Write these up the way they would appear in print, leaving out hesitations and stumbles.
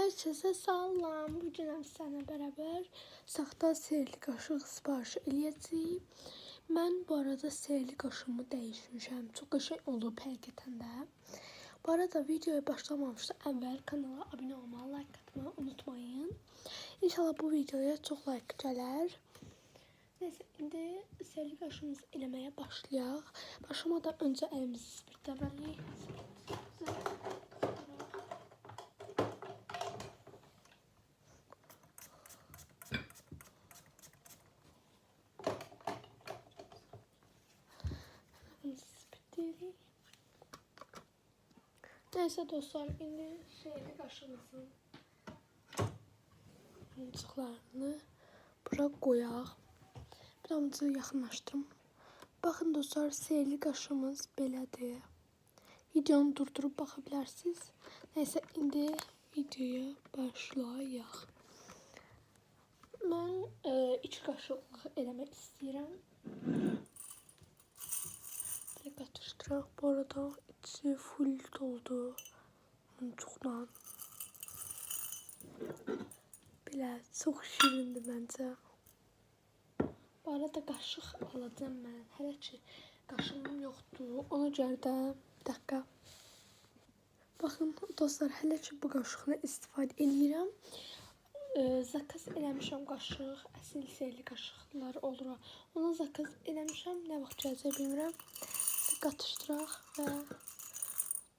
Herkese salam. Bugün sizlərlə bərabər saxta sehirli qaşıq sifariş eləyəcəyik. Mən bu arada sehirli qaşığımı dəyişmişəm. Çox qəşəng olub həqiqətən də. Bu arada videoya başlamamışdan əvvəl kanala abunə olmağı, like atmağı unutmayın. İnşallah bu videoya çox like gələr. Neyse, indi sehirli qaşığımızı eləməyə başlayaq. Başlamadan öncə əlimizi spirtləməliyik. Neyse dostlar, indi sehirli qaşığımızın mıncıqlarını bura qoyaq. Bir də mıncığı yaxınlaşdırım. Baxın dostlar, sehirli qaşığımız belədir. Videonu durdurup baxa bilərsiniz. Neyse, indi videoya başlayaq. Mən 2 qaşıq eləmək istəyirəm. Qatışdıraq. Bu arada içi full doldu mıncıqla. Belə çox şirindir məncə. Bu arada qaşıq alacağım mən. Hələ ki qaşığım yoxdur. Ona görə də bir dəqiqə. Baxın dostlar, hələ ki bu qaşıqla istifadə edirəm. Zakaz eləmişəm qaşıq. Əsl sehirli qaşıqlar olur. Ona zakaz eləmişəm. Nə vaxt gələcək bilmirəm. Qatışdıraq və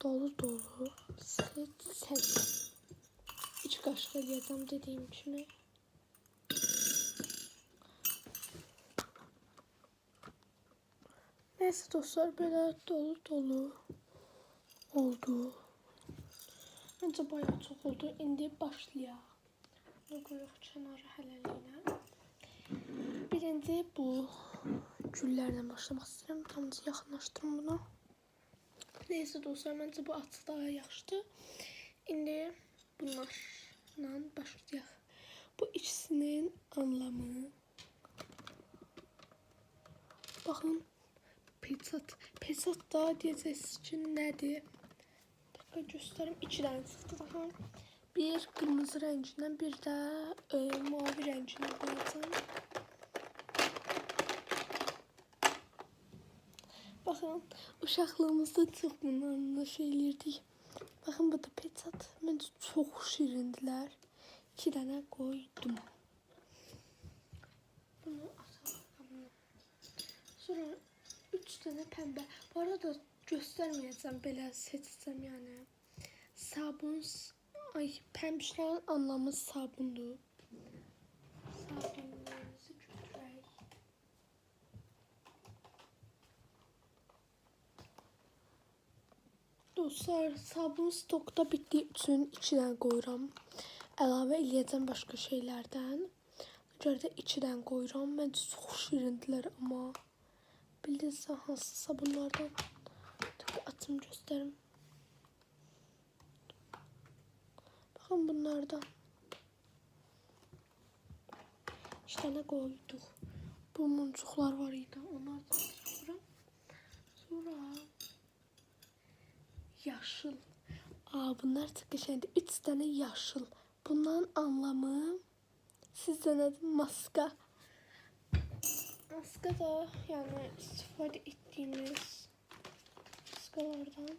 dolu seç. 2 qaşıq eləyəcəm dediyim kimi. Neyse dostlar, belə dolu oldu. Məncə bayağı çox oldu. İndi başlayaq. Bunu qoyaq kənara hələliklə. Birinci bu güllərlə başlamaq istəyirəm. Tam yaxınlaşdırım bunu. Neyse dostlar, məncə bu açıq daha yaxşıdır. İndi bunlarla başlayaq. Bu ikisinin anlamı. Baxın, Peçat da deyəcəksiniz ki, nədir? Dəqiqə göstərim. 2 dənə çıxdı daha. Bir qırmızı rəngindən, bir də mavi rəngindən qoyacağım. Baxın, uşaqlığımızda çox bunlarla şey eləyirdik. Baxın, bu da peçat. Məncə çox şirindilər. 2 dənə qoydum. Bunu atalım. Sonra 3 dənə pəmbə. Bu arada göstərməyəcəm, belə seçəcəm yəni. Sabun, pəmbişlərin anlamı sabundur. Sabunlarımızı götürək. Dostlar, sabun stokda bitdiyi üçün 2 dənə qoyuram. Əlavə eləyəcəm başqa şeylərdən. Görə də 2 dənə qoyuram. Məncə çox şirindilər, amma bildiniz hansı sabunlardan? Atım göstərim. Baxın bunlardan. 2 dənə qoyduq. Bu mıncıqlar var idi. Onlardan çıxıram. Sonra yaşıl. Bunlar çox qəşəngdir. 3 dənə yaşıl. Bunların anlamı sizcə nədir? Maska. Maska da yəni istifadə etdiyimiz maskalardan.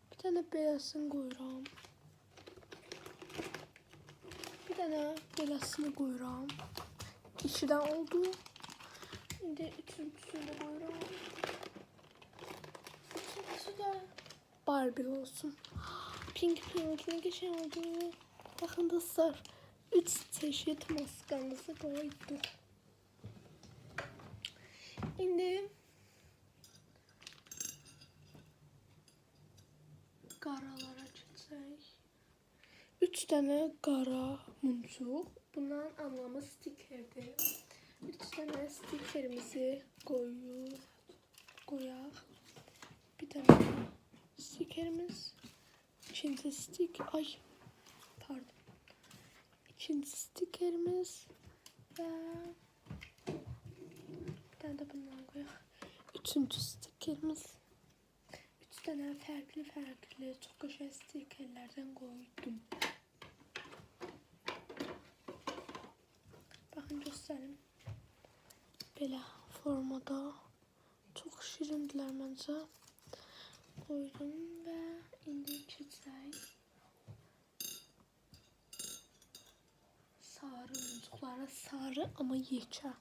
Bir dənə beləsini qoyuram. Bir dənə beləsini qoyuram. 2 dənə oldu. İndi üçüncüsünü qoyuram. Üçüncüsü də Barbie olsun. Pink ne geçen oldu. Bakın dostlar, 3 çeşit maskamızı koyduk. Şimdi qaralara keçək. 3 dənə qara muncuq. Bunların anlamı stikerdir. 3 dənə stikerimizi qoyaq. Bir dənə stikerimiz. İkinci İkinci stikerimiz ve bir tane de bundan koyaq. Üçüncü stikerimiz. 3 tane farklı çok güzel stikerlerden koydum. göstereyim. Belə formada. Çok şirindiler bence. Koydum ve indi keçək. Sarı muncuklara, sarı ama yekə.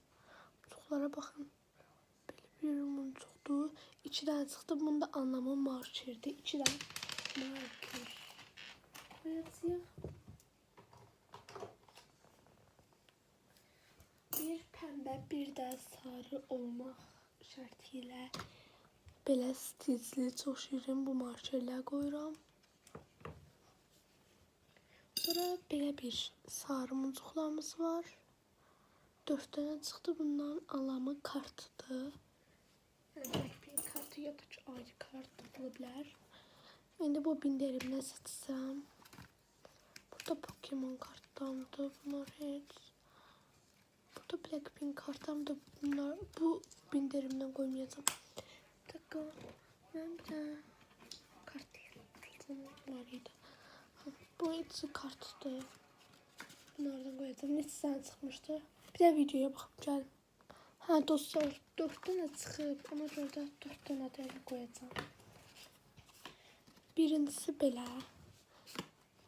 Muncuklara bakın. Böyle bir muncuktu. İçidən çıxdı. Bunun da anlamı markerdi. İçidən marker koyacağıq. Bir pembe, bir də sarı olmaq şərtilə belə stilli, çox şirin bu markerlər qoyuram. Sonra belə bir sarı muncuqlarımız var. 4 tane çıxdı. Bundan anlamı kartıdır. Yəni bir kartı ya da ki ayrı kart ola bilər. İndi bu binderimdən seçsəm. Burada Pokemon kartlarımdır. Bunlar heç. Burada Blackpink kartlarımdır. Bunlar bu binderimdən qoymayacağım. Bir dakika. Ben bir tane kart var idi. Bu içi kartıdır. Bunlardan koyacağım. Neçə tane çıxmışdı. Bir de videoya baxıb gəlim. Ha dostlar 4 tane çıxıb. Ona görə də 4 tane də koyacağım. Birincisi belə.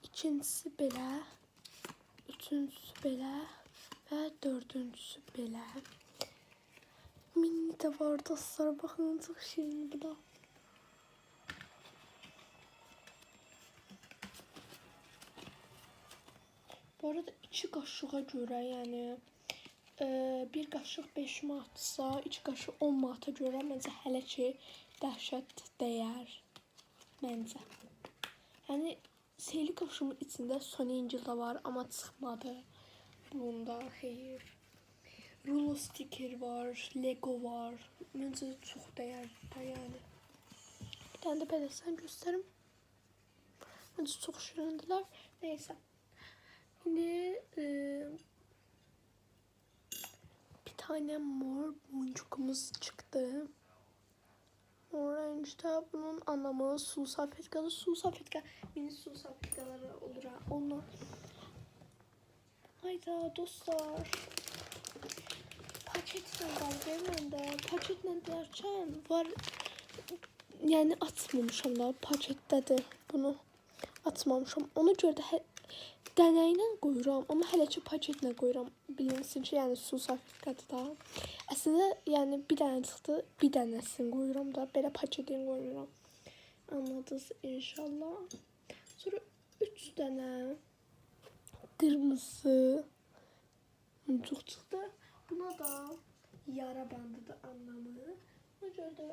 İkincisi belə. Üçüncüsü belə. Və dördüncüsü belə. Mini de var dostlar. Baxın çox şirin bu da. Bu arada 2 qaşığa görə, yəni bir qaşıq 5 manatsa, 2 qaşıq 10 manata görə məncə hələ ki dəhşət dəyər. Məncə. Yəni seyli qaşığımın içində Sony Angel var, amma çıxmadı. Bunda xeyir. Rulo sticker var, Lego var. Məncə çox dəyərli yəni. Bir tane də belə sən göstərim. Məncə çox şirindilər. Neyse. Şimdi bir tane mor boncukumuz çıktı. Mor renkte bunun anlamı su salfetkalı. Su salfetka, mini su salfetkaları olur ha. Onu. Hayda dostlar. Paketle geldi bende. Paketle derken var. Yani atmamışım da pakettedir bunu. Atmamışım. Ona görə də dənəylə qoyuram, amma hələ ki paketlə qoyuram. Bilinsin ki, yəni su salfetkadır da. Əslində, yəni bir dənə çıxdı, bir dənəsini qoyuram da, belə paketini qoyuram. Anladınız inşallah. Sonra 3 dənə qırmızı muncuq çıxdı. Buna da yara bandıdır anlamı. Ona görə də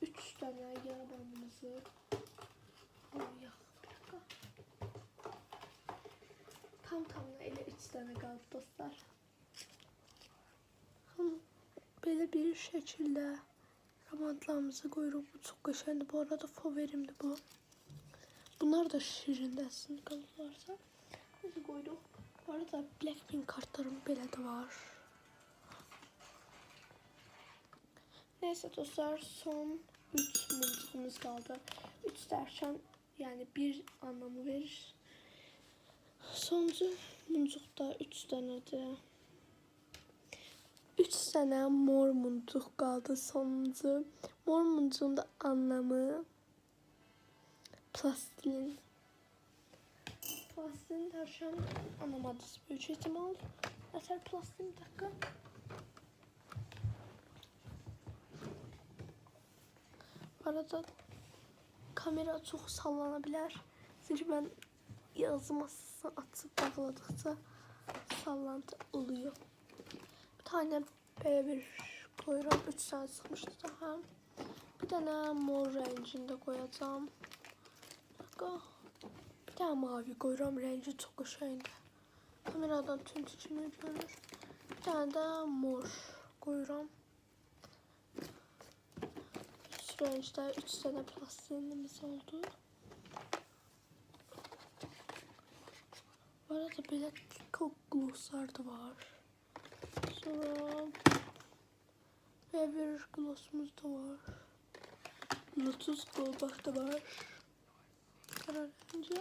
3 dənə yara bandımızı qoyaq. Tamına elə 3 tane qaldı dostlar. Belə bir şəkildə ramazlarımızı qoyuruq. Bu çox qəşəngdir. Bu arada favorimdir bu. Bunlar da şirində əslində qalırlarsa. Biz qoyduq. Bu arada Blackpink kartlarım belə də var. Neyse dostlar, son 3 muncuğumuz qaldı. 3 dərkən yəni bir anlamı verir. Sonuncu muncuqda 3 dənədir. 3 dənə mor muncuq qaldı sonuncu. Mor muncuğun da anlamı plastilin. Plastilin dərkən anlamadınız büyük ihtimal. Əsər plastilin bir dakika. Bu arada kamera çox sallanabilir. Çünkü ben yazmasını atıp bağladıkça sallantı oluyor. Bir tane böyle bir koyuram. 3 tane sıkmıştı daha. Bir tane mor renginde koyacağım. Bir tane mavi koyuram. Rengi çok hoşaydı. Kameradan tüm içini görür. Bir tane de mor koyuram. 3 renkte 3 tane plastiğimiz oldu. Bu arada böyle glosslar da var. Sonra böyle bir glossumuz da var. Lotus Globak da var. Karar verince.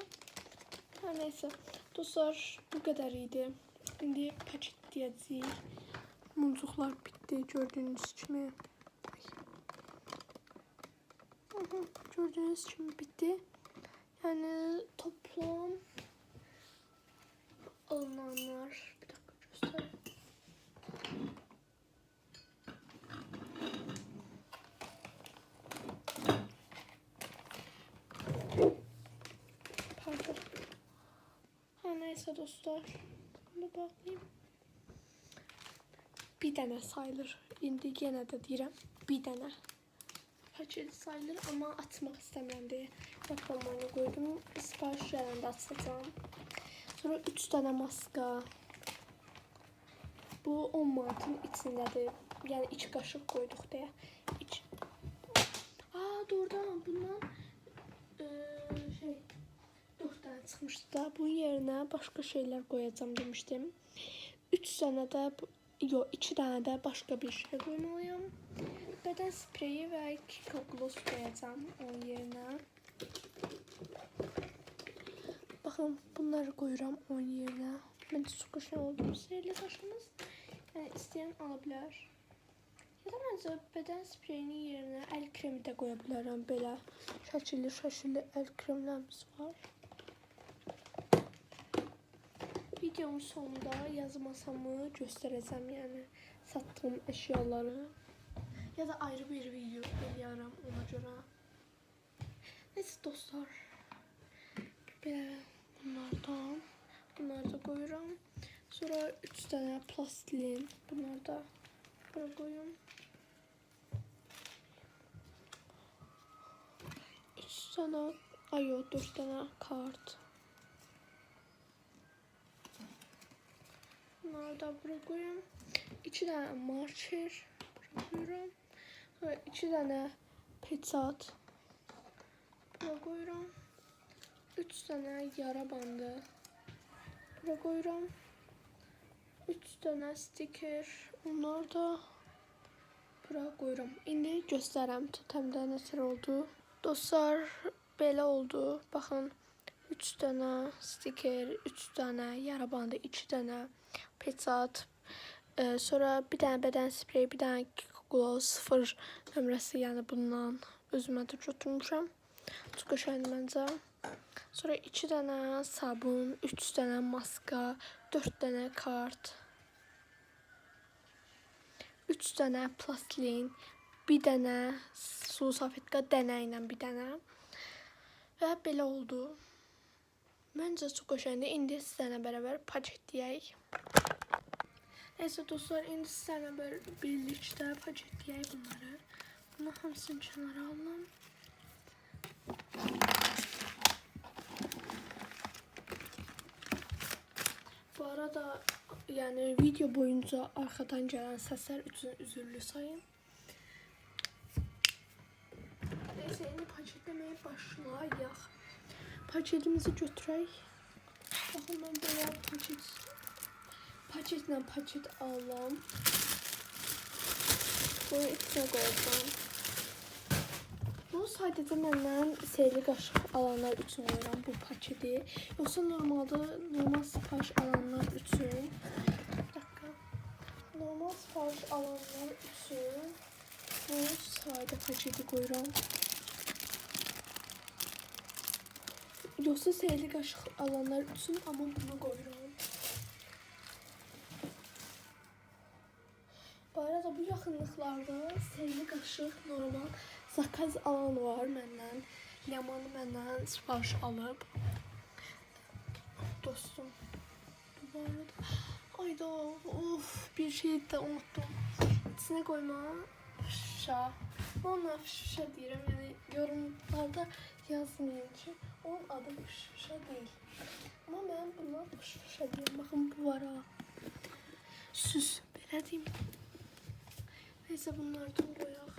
Her neyse. Dostlar bu kadar iyiydi. Şimdi deyəcəyik. Muncuqlar bitdi gördüyünüz kimi. Gördüğünüz kimi bitti. Yani toplam alınanlar, bir dakika göstereyim. Pardon. Neyse dostlar, bunu bağlayayım. Bir dənə sayılır. İndi yenə də deyirəm, bir dənə. Paçeli sayılır ama atmaq istəmirəm deyə yapılmanı koydum. Sipariş gələndə atacağım. Sonra 3 tane maska. Bu 10 manatın içindədir. Yəni 2 qaşıq koyduk deyə. Doğrudan bundan 4 tane çıxmışdı da. Bunun yerinə başqa şeyler koyacağım demiştim. 3 tane də, yox 2 tane də başqa bir şey koymalıyam. Beden spreyi ve Kiko Gloss koyacağım onun yerine. Bakın bunları koyuram onun yerine. Bence çok hoş oldu sihirli kaşımız. Yani isteyen alabilir. Ya da bence beden spreyinin yerine el kremi de koyabilirim. Böyle şaşılı el kremlerimiz var. Videomun sonunda yazı masamı göstereceğim, yani sattığım eşyaları. Ya da ayrı bir video yapıyorum ona göre. Neyse dostlar. Böyle bunları da koyuyorum. Sonra 3 tane plastilin. Bunları da buraya koyuyorum. 3 tane, 4 tane kart. Bunları da buraya koyuyorum. 2 tane marker koyuyorum. Sonra 2 tane peçat buraya koyuyorum. 3 tane yara bandı buraya koyuyorum. 3 tane sticker, onları da buraya koyuyorum. İndi göstərəm totemdə nəsə oldu. Dostlar, belə oldu. Baxın, 3 tane sticker, 3 tane yara bandı, 2 tane peçat. Sonra bir tane beden spreyi, bir tane Kiko Gloss 0 nömrəsi, yəni bundan özümə də götürmüşəm. Çox qəşəngdir məncə. Sonra 2 tane sabun, 3 tane maska, 4 tane kart, 3 tane plastilin, bir tane sulu salfetka dənə ilə bir dənə. Və belə oldu. Məncə çox qəşəngdir. İndi sizlərlə bərabər paketləyək. Neyse dostlar, indi sizlərlə birlikdə paketləyək bunları. Bunu hamısını kenara alalım. Bu arada yani video boyunca arkadan gelen sesler için üzürlü sayın. Neyse, yeni paketlemeye başlayaq. Paketimizi götürək. Baxın, mən belə paketlə paket alıram. Bunu içine qoyacağım. Bu sadece məndən seyirli qaşıq alanlar üçün alıram bu paketi. Yoksa normal sipariş alanlar üçün. Bir dakika. Normal sipariş alanlar üçün bu sadə paketi qoyuram. Yoksa seyirli qaşıq alanlar üçün amma bunu qoyuram. Bu arada bu yaxınlıqlarda seyirli qaşıq normal zakaz alan var məndən. Yamanı məndən sipariş alıb. Dostum. Bu arada ayda bir şey də unuttum. İçine koyma şişa. Ona şişa deyirəm, yəni yorumlarda yazmayın ki onun adı şişa değil. Ama mən buna şişa deyirəm. Baxın, bu var ha. Süs, belə deyim. Neyse, bunlardan qoyaq.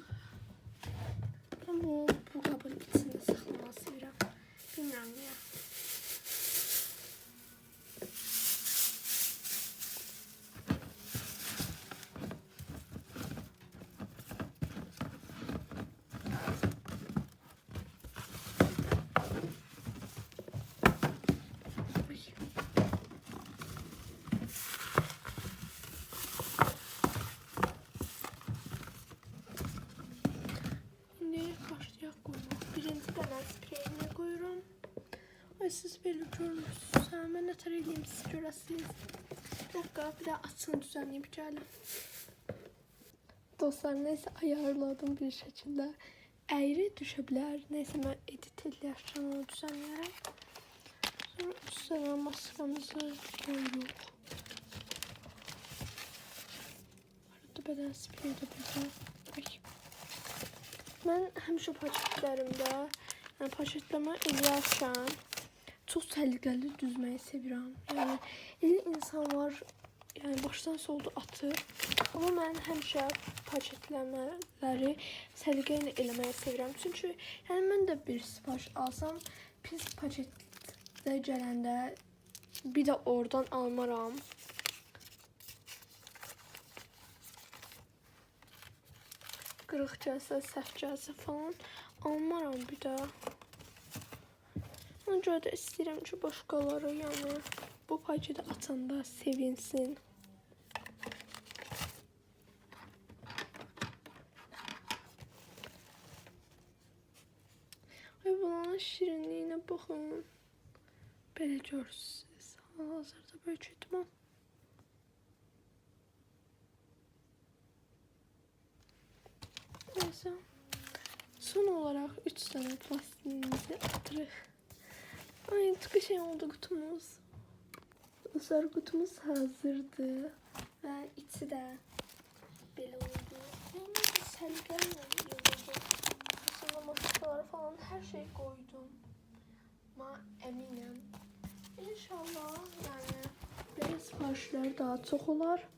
Ama bu kabın içinde saklaması istəyirəm. Bilmirəm niyə. belə görürsünüz. Mən nətər edeyim siz görəsiniz. Bir dakika, bir də açını düzənləyib gəlim. Dostlar, neysə ayarladım bir şəkildə. Əyri düşə bilər. Neysə mən edit edərkən onu düzənləyərəm. Sonra üstünə maskamızı qoyuruq. Arada bədən sprey də burada. Mən həmişə paketlərimdə, yəni paketləmə eləyərkən çox səliqəli düzməyi sevirəm. Yəni elə insanlar başdan solda atır. Amma mən həmişə paketləmələri səliqə ilə eləməyi sevirəm. Çünki mən də bir sifariş alsam, pis paketlə gələndə bir də oradan almaram. Qırıq gəlsə, səhv gəlsə falan almaram bir də. Ona görə də istəyirəm ki, başqaları bu paketi açanda sevinsin. Ay, bunun şirinliyinə baxın. Belə görürsünüz. Hal-hazırda böyük etməm. Neyse. Son olarak 3 tane plastiğimizi atırıq. Ay, çok şey oldu kutumuz. Dostlar, kutumuz hazırdır. Və içi də belə oldu. Neyse, səliqəylə yığıldı. Aslında maskaları falan hər şey qoydum. Amma əminəm. İnşallah belə sifarişlər daha çox olar.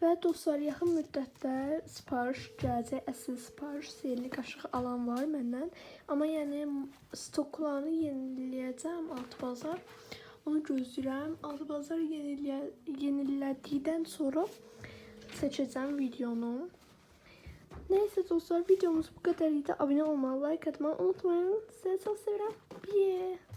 Və dostlar, yaxın müddətdə sipariş gələcək. Əsl sipariş sehirli qaşıq alan var məndən. Amma stoklarını yeniləyəcəm Altubazar. Onu gözləyirəm. Altubazar yenilədikdən sonra seçəcəm videonu. Neyse dostlar, videomuz bu qədər idi. Abunə olmağı, like atmayı unutmayın. Sizi çox sevirəm. Bye.